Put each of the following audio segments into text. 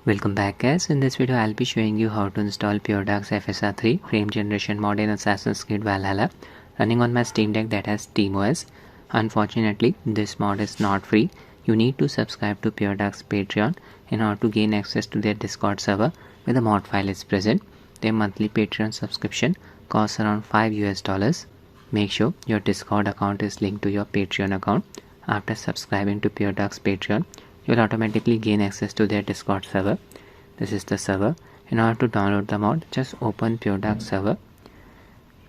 Welcome back guys. In this video I'll be showing you how to install Puredark's FSR 3 frame generation mod in Assassin's Creed Valhalla running on my Steam Deck that has SteamOS. Unfortunately, this mod is not free. You need to subscribe to Puredark's Patreon in order to gain access to their Discord server where the mod file is present. Their monthly Patreon subscription costs around $5 US. Make sure your Discord account is linked to your Patreon account. After subscribing to Puredark's Patreon, you'll automatically gain access to their Discord server. This is the server. In order to download the mod, just open Puredark server.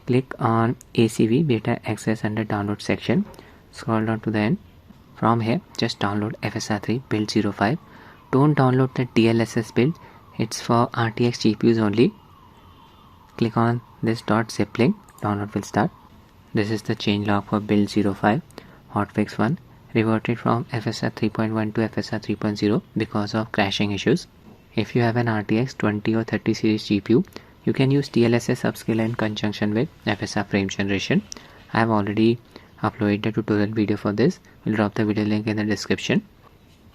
Click on ACV Beta Access under download section. Scroll down to the end. From here, just download FSR 3 build 05. Don't download the DLSS build. It's for RTX GPUs only. Click on this .zip link. Download will start. This is the changelog for build 05. Hotfix 1. Reverted from FSR 3.1 to FSR 3.0 because of crashing issues. If you have an RTX 20 or 30 series GPU, you can use DLSS Upscaler in conjunction with FSR Frame Generation. I have already uploaded a tutorial video for this. We'll drop the video link in the description.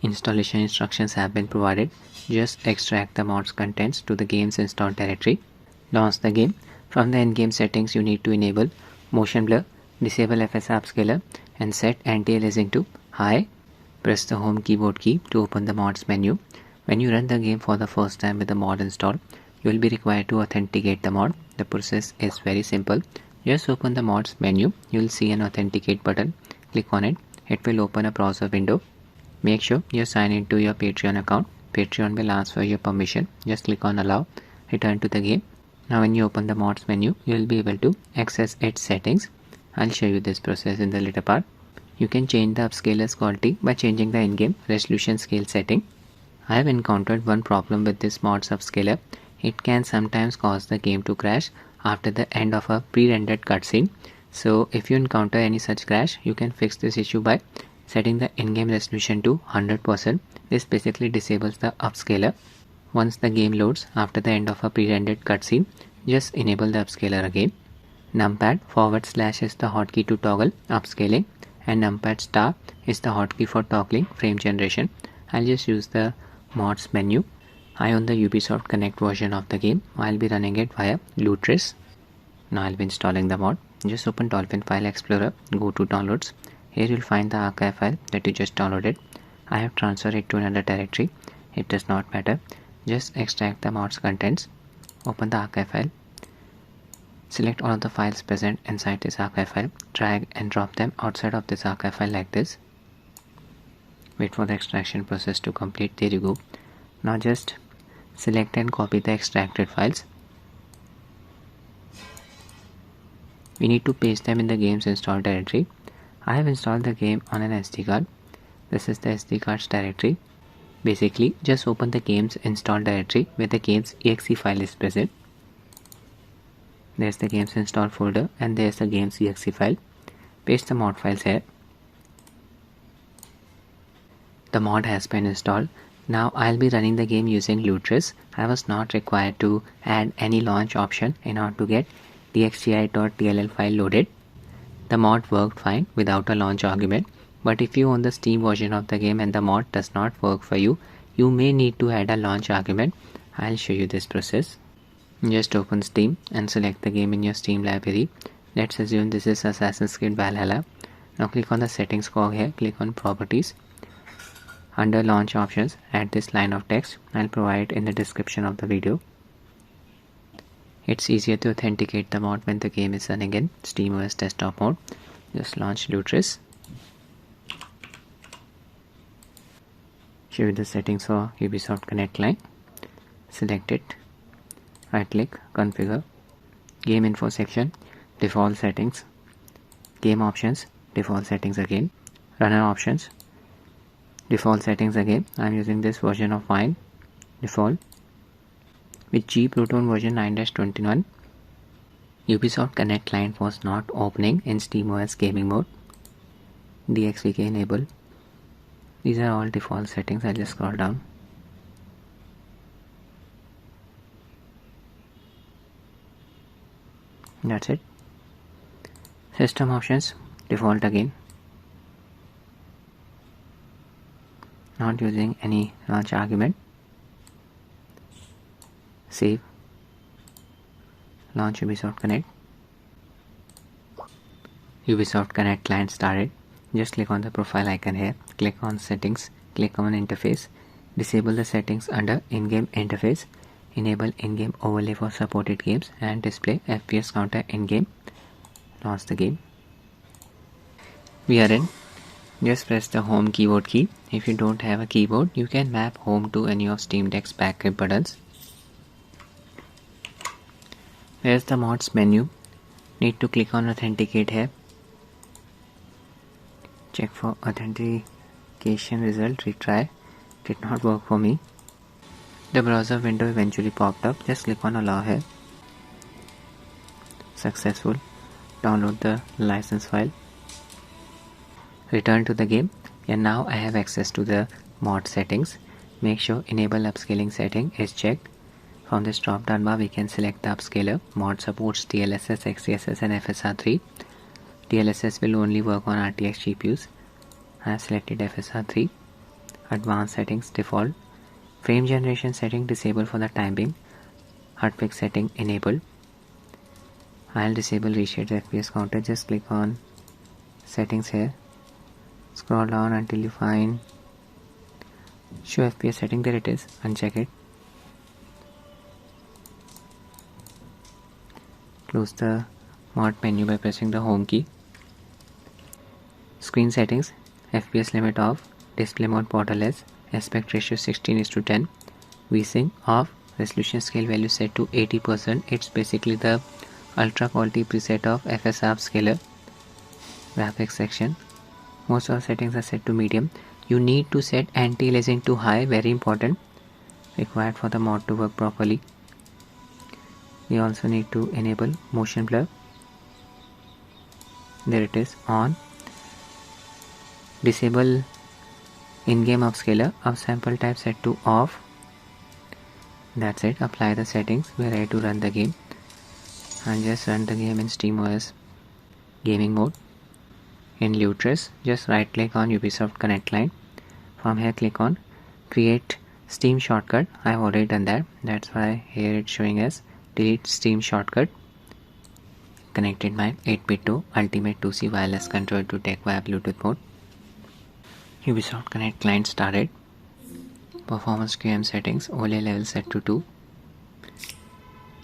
Installation instructions have been provided. Just extract the mod's contents to the game's installed directory. Launch the game. From the in-game settings, you need to enable motion blur, disable FSR Upscaler, and set anti-aliasing to high. Press the home keyboard key to open the mods menu. When you run the game for the first time with the mod installed, you will be required to authenticate the mod. The process is very simple. Just open the mods menu. You will see an authenticate button. Click on it. It will open a browser window. Make sure you sign into your Patreon account. Patreon will ask for your permission. Just click on allow. Return to the game. Now when you open the mods menu, you will be able to access its settings. I'll show you this process in the later part. You can change the upscaler's quality by changing the in-game resolution scale setting. I have encountered one problem with this mod's upscaler. It can sometimes cause the game to crash after the end of a pre-rendered cutscene. So if you encounter any such crash, you can fix this issue by setting the in-game resolution to 100%. This basically disables the upscaler. Once the game loads after the end of a pre-rendered cutscene, just enable the upscaler again. Numpad / is the hotkey to toggle upscaling, and numpad * is the hotkey for toggling frame generation. I'll just use the mods menu. I own the Ubisoft Connect version of the game. I'll be running it via Lutris. Now I'll be installing the mod. Just open Dolphin File Explorer, go to downloads. Here you'll find the archive file that you just downloaded. I have transferred it to another directory. It does not matter. Just extract the mod's contents. Open the archive file. Select all of the files present inside this archive file, drag and drop them outside of this archive file like this. Wait for the extraction process to complete. There you go. Now just select and copy the extracted files. We need to paste them in the game's installed directory. I have installed the game on an SD card. This is the SD card's directory. Basically, just open the game's installed directory where the game's exe file is present. There's the game's install folder and there's the game's exe file. Paste the mod files here. The mod has been installed. Now I'll be running the game using Lutris. I was not required to add any launch option in order to get dxgi.dll file loaded. The mod worked fine without a launch argument, but if you own the Steam version of the game and the mod does not work for you, you may need to add a launch argument. I'll show you this process. Just open Steam and select the game in your Steam library. Let's assume this is Assassin's Creed Valhalla. Now click on the settings cog here, click on properties. Under launch options, add this line of text. I'll provide it in the description of the video. It's easier to authenticate the mod when the game is running in SteamOS desktop mode. Just launch Lutris. Show you the settings for Ubisoft Connect client. Select it. Right click, configure, game info section, default settings, game options, default settings again, runner options, default settings again. I'm using this version of Wine, default, with G Proton version 9-21. Ubisoft Connect client was not opening in SteamOS gaming mode. DXVK enable. These are all default settings. I'll just scroll down. That's it. System options, default again. Not using any launch argument. Save. Launch Ubisoft Connect. Ubisoft Connect client started. Just click on the profile icon here. Click on Settings. Click on Interface. Disable the settings under In-Game Interface. Enable in-game overlay for supported games and display FPS counter in-game. Launch the game. We are in. Just press the home keyboard key. If you don't have a keyboard, you can map home to any of Steam Deck's backup buttons. Here's the mods menu. Need to click on Authenticate here. Check for authentication result. Retry. Did not work for me. The browser window eventually popped up. Just click on Allow here. Successful. Download the license file. Return to the game, and now I have access to the mod settings. Make sure Enable Upscaling setting is checked. From this drop down bar we can select the Upscaler. Mod supports DLSS, XeSS and FSR 3. DLSS will only work on RTX GPUs. I have selected FSR 3. Advanced settings default. Frame generation setting disabled for the time being. Hotfix setting enabled. I'll disable reshade FPS counter. Just click on settings here. Scroll down until you find show FPS setting. There it is. Uncheck it. Close the mod menu by pressing the home key. Screen settings. FPS limit off. Display mode borderless. Aspect ratio 16:10. VSync off. Resolution scale value set to 80%. It's basically the ultra quality preset of FSR Upscaler. Graphics section. Most of the settings are set to medium. You need to set anti-aliasing to high, very important. Required for the mod to work properly. We also need to enable motion blur. There it is, on. Disable in-game upscaler. Upsample type set to off. That's it. Apply the settings. We are ready to run the game. And just run the game in SteamOS gaming mode. In Lutris, just right click on Ubisoft Connect client. From here click on create Steam shortcut. I've already done that. That's why here it's showing as delete Steam shortcut. Connected my 8-bit to Ultimate 2C wireless control to tech via Bluetooth mode. Ubisoft Connect client started. Performance QM settings, OLED level set to 2.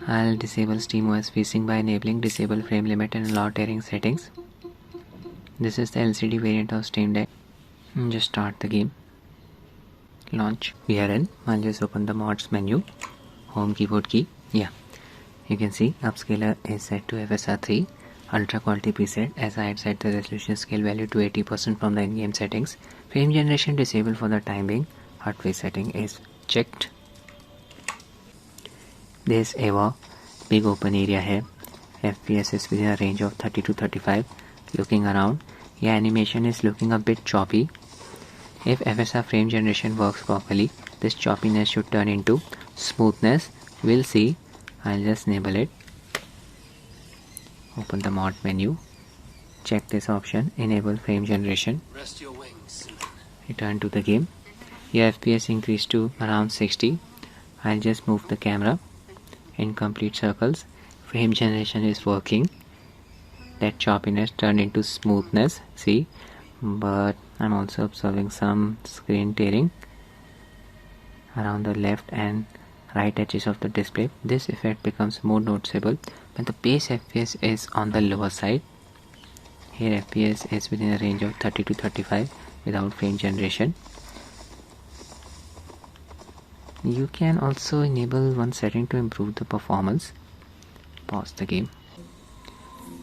I'll disable SteamOS VSync by enabling disable frame limit and allow tearing settings. This is the LCD variant of Steam Deck. Just start the game. Launch. We are in. I'll just open the mods menu. Home keyboard key. Yeah. You can see Upscaler is set to FSR 3. Ultra quality preset, as I had set the resolution scale value to 80% from the in-game settings. Frame generation disabled for the time being. Hotfix setting is checked. There's EVA, big open area here. FPS is within a range of 30 to 35. Looking around, yeah, animation is looking a bit choppy. If FSR frame generation works properly, this choppiness should turn into smoothness. We'll see. I'll just enable it. Open the mod menu. Check this option, enable frame generation. Rest your wings. Return to the game. Your FPS increased to around 60. I'll just move the camera in complete circles. Frame generation is working. That choppiness turned into smoothness, see, but I'm also observing some screen tearing around the left and right edges of the display. This effect becomes more noticeable when the base FPS is on the lower side. Here FPS is within a range of 30 to 35 without frame generation. You can also enable one setting to improve the performance. Pause the game.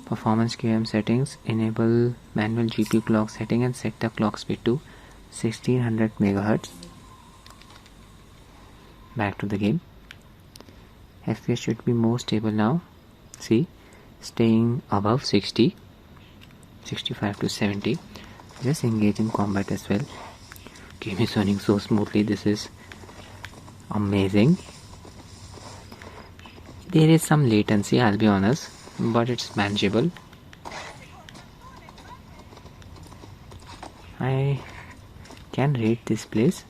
Performance QM settings, enable manual GPU clock setting and set the clock speed to 1600 MHz. Back to the game. FPS should be more stable now. See, staying above 60, 65 to 70. Just engage in combat as well. Game is running so smoothly. This is amazing. There is some latency, I'll be honest, but it's manageable. I can rate this place.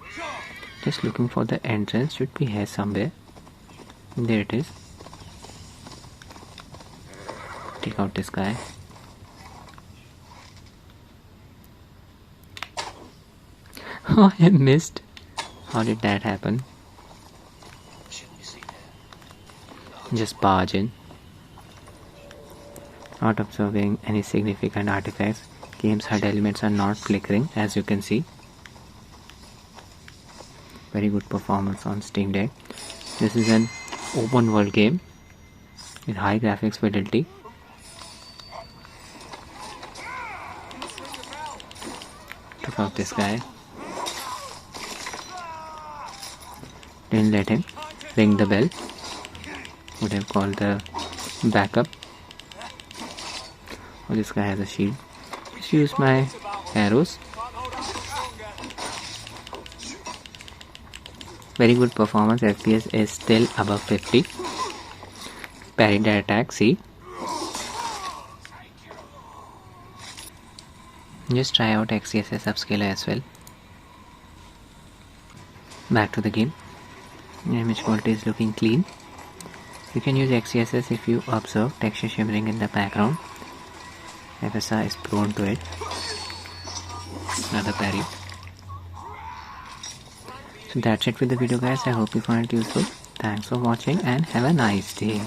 Just looking for the entrance, should be here somewhere. There it is. Take out this guy. Oh, I missed. How did that happen? Just barge in. Not observing any significant artifacts. Game's HUD elements are not flickering, as you can see. Very good performance on Steam Deck. This is an open world game with high graphics fidelity. Took out this guy. Didn't let him ring the bell. Would have called the backup. Oh, this guy has a shield. Just use my arrows. Very good performance. FPS is still above 50. Parry the attack. See. Just try out XeSS Upscaler as well. Back to the game. Image quality is looking clean. You can use XeSS if you observe texture shimmering in the background. FSR is prone to it. Another parry. So that's it with the video, guys. I hope you found it useful. Thanks for watching and have a nice day.